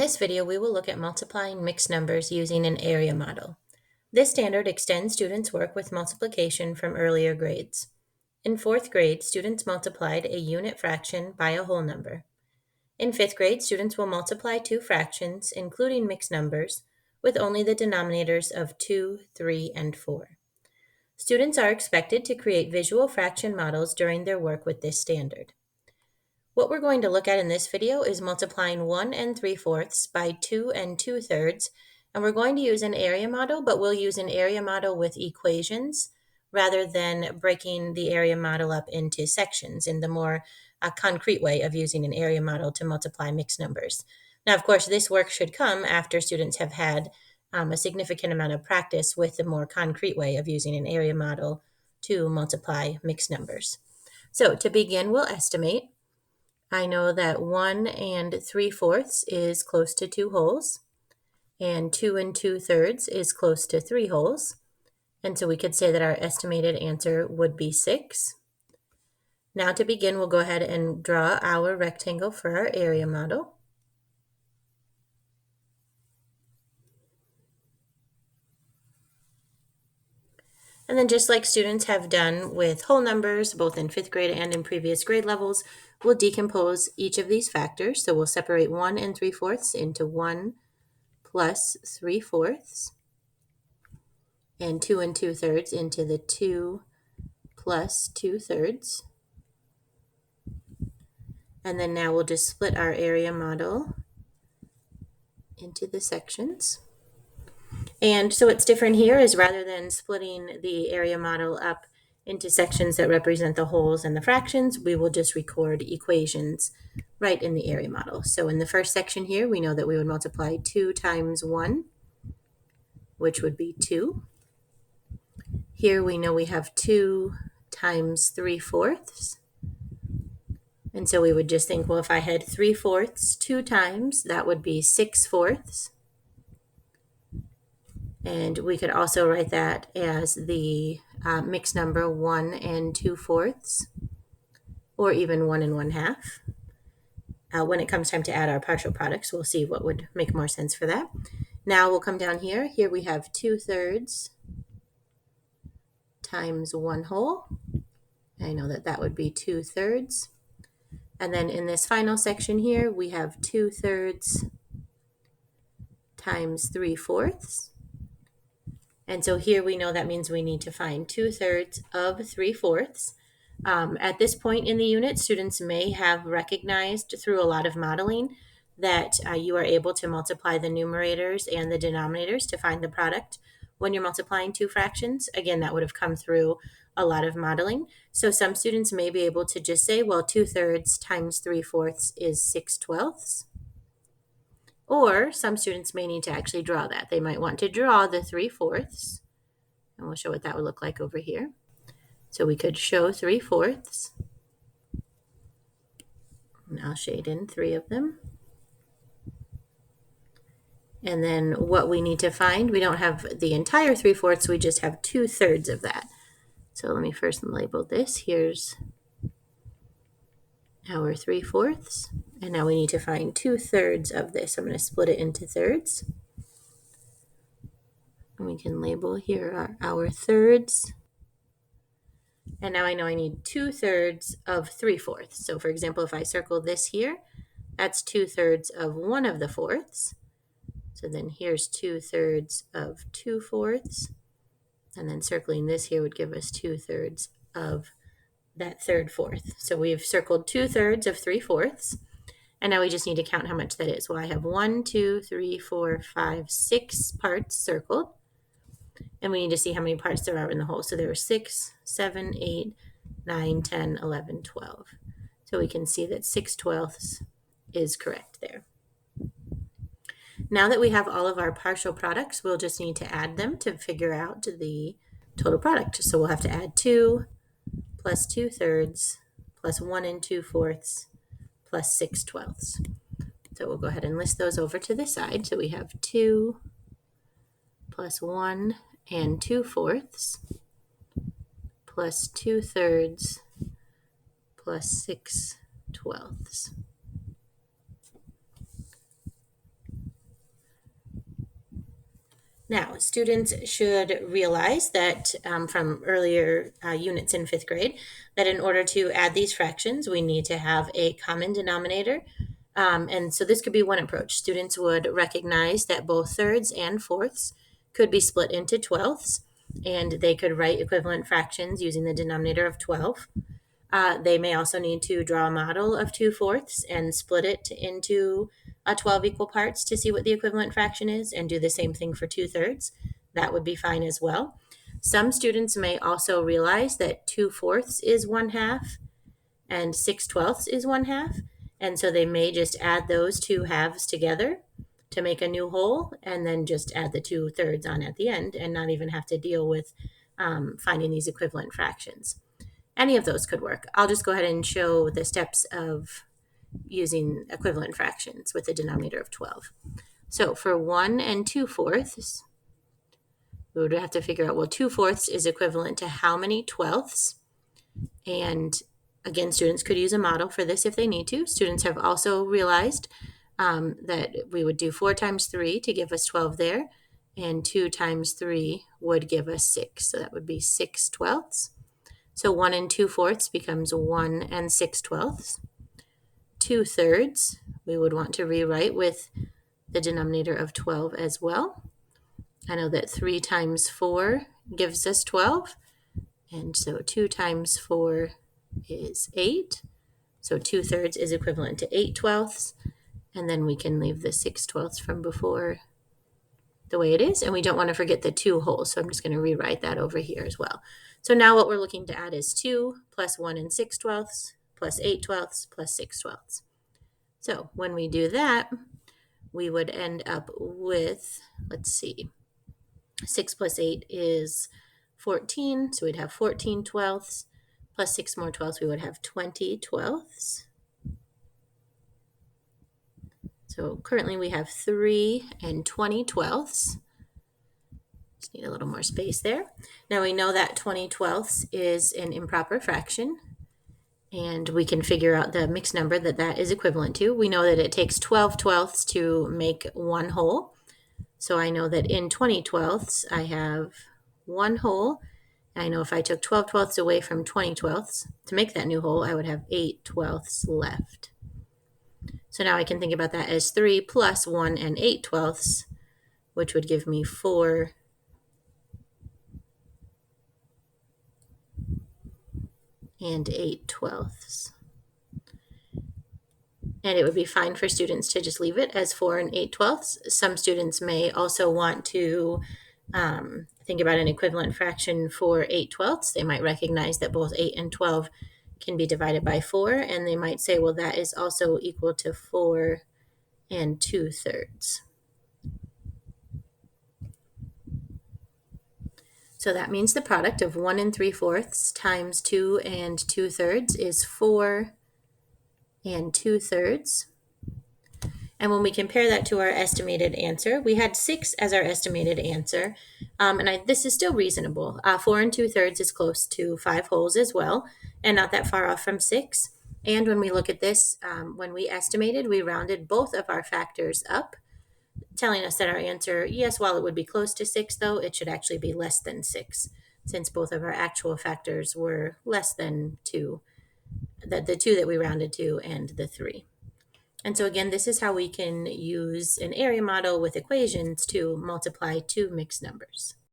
In this video, we will look at multiplying mixed numbers using an area model. This standard extends students' work with multiplication from earlier grades. In 4th grade, students multiplied a unit fraction by a whole number. In 5th grade, students will multiply two fractions, including mixed numbers, with only the denominators of 2, 3, and 4. Students are expected to create visual fraction models during their work with this standard. What we're going to look at in this video is multiplying 1 3/4 by 2 2/3, and we're going to use an area model, but we'll use an area model with equations rather than breaking the area model up into sections in the more concrete way of using an area model to multiply mixed numbers. Now, of course, this work should come after students have had a significant amount of practice with the more concrete way of using an area model to multiply mixed numbers. So to begin, we'll estimate. I know that 1 3/4 is close to 2 wholes, and 2 2/3 is close to 3 wholes. And so we could say that our estimated answer would be 6. Now to begin, we'll go ahead and draw our rectangle for our area model. And then just like students have done with whole numbers, both in 5th grade and in previous grade levels, we'll decompose each of these factors. So we'll separate 1 3/4 into 1 plus 3/4, and 2 2/3 into the 2 plus 2/3. And then now we'll just split our area model into the sections. And so what's different here is rather than splitting the area model up into sections that represent the wholes and the fractions, we will just record equations right in the area model. So in the first section here, we know that we would multiply 2 times 1, which would be 2. Here we know we have 2 times 3/4. And so we would just think, well, if I had 3/4 2 times, that would be 6/4. And we could also write that as the mixed number 1 2/4, or even 1 1/2. When it comes time to add our partial products, we'll see what would make more sense for that. Now we'll come down here. Here we have 2/3 times 1 whole. I know that that would be 2/3. And then in this final section here, we have 2/3 times 3/4. And so here we know that means we need to find 2/3 of 3/4. At this point in the unit, students may have recognized through a lot of modeling that you are able to multiply the numerators and the denominators to find the product when you're multiplying two fractions. Again, that would have come through a lot of modeling. So some students may be able to just say, well, 2/3 times 3/4 is 6/12. Or some students may need to actually draw that. They might want to draw the 3/4, and we'll show what that would look like over here. So we could show 3/4, and I'll shade in 3 of them. And then what we need to find, we don't have the entire 3/4, we just have 2/3 of that. So let me first label this. Here's our 3/4, and now we need to find 2/3 of this. I'm going to split it into thirds. And we can label here are our thirds. And now I know I need 2/3 of 3/4. So for example, if I circle this here, that's 2/3 of one of the fourths. So then here's 2/3 of 2/4. And then circling this here would give us 2/3 of that third fourth. So we've circled 2/3 of 3/4. And now we just need to count how much that is. Well, I have 1, 2, 3, 4, 5, 6 parts circled. And we need to see how many parts there are in the whole. So there are 6, 7, 8, 9, 10, 11, 12. So we can see that 6/12 is correct there. Now that we have all of our partial products, we'll just need to add them to figure out the total product. So we'll have to add 2 plus 2/3 plus 1 2/4 plus 6/12. So we'll go ahead and list those over to the side. So we have 2 plus 1 2/4 plus 2/3 plus 6/12. Now, students should realize that from earlier units in fifth grade, that in order to add these fractions, we need to have a common denominator. And so this could be one approach. Students would recognize that both thirds and fourths could be split into twelfths, and they could write equivalent fractions using the denominator of 12. They may also need to draw a model of 2/4 and split it into 12 equal parts to see what the equivalent fraction is, and do the same thing for 2/3. That would be fine as well. Some students may also realize that 2/4 is 1/2 and 6/12 is 1/2. And so they may just add those two halves together to make a new whole, and then just add the 2/3 on at the end and not even have to deal with finding these equivalent fractions. Any of those could work. I'll just go ahead and show the steps of using equivalent fractions with a denominator of 12. So for 1 and 2/4, we would have to figure out, well, 2/4 is equivalent to how many twelfths? And again, students could use a model for this if they need to. Students have also realized that we would do 4 times 3 to give us 12 there, and 2 times 3 would give us 6. So that would be 6/12. So 1 and 2/4 becomes 1 and 6/12. 2/3 we would want to rewrite with the denominator of 12 as well. I know that 3 times 4 gives us 12, and so 2 times 4 is 8. So 2/3 is equivalent to 8/12, and then we can leave the 6/12 from before the way it is, and we don't want to forget the 2 wholes, so I'm just going to rewrite that over here as well. So now what we're looking to add is 2 plus 1 and 6/12 plus 8/12 plus 6/12. So when we do that, we would end up with, let's see, 6 plus 8 is 14, so we'd have 14/12, plus 6 more 12ths, we would have 20/12. So currently we have 3 and 20/12. Just need a little more space there. Now we know that 20/12 is an improper fraction, and we can figure out the mixed number that that is equivalent to. We know that it takes 12/12 to make one whole. So I know that in 20/12 I have one whole. I know if I took 12/12 away from 20/12 to make that new whole, I would have 8/12 left. So now I can think about that as 3 plus 1 and 8/12, which would give me 4 and 8/12. And it would be fine for students to just leave it as 4 and 8/12. Some students may also want to think about an equivalent fraction for 8/12. They might recognize that both 8 and 12 can be divided by 4, and they might say, well, that is also equal to 4 and 2/3. So that means the product of 1 and 3/4 times 2 and 2/3 is 4 and 2/3. And when we compare that to our estimated answer, we had 6 as our estimated answer. This is still reasonable. 4 and 2/3 is close to 5 wholes as well, and not that far off from 6. And when we look at this, when we estimated, we rounded both of our factors up, telling us that our answer, yes, while it would be close to 6, though, it should actually be less than 6, since both of our actual factors were less than 2, the 2 that we rounded to and the 3. And so again, this is how we can use an area model with equations to multiply two mixed numbers.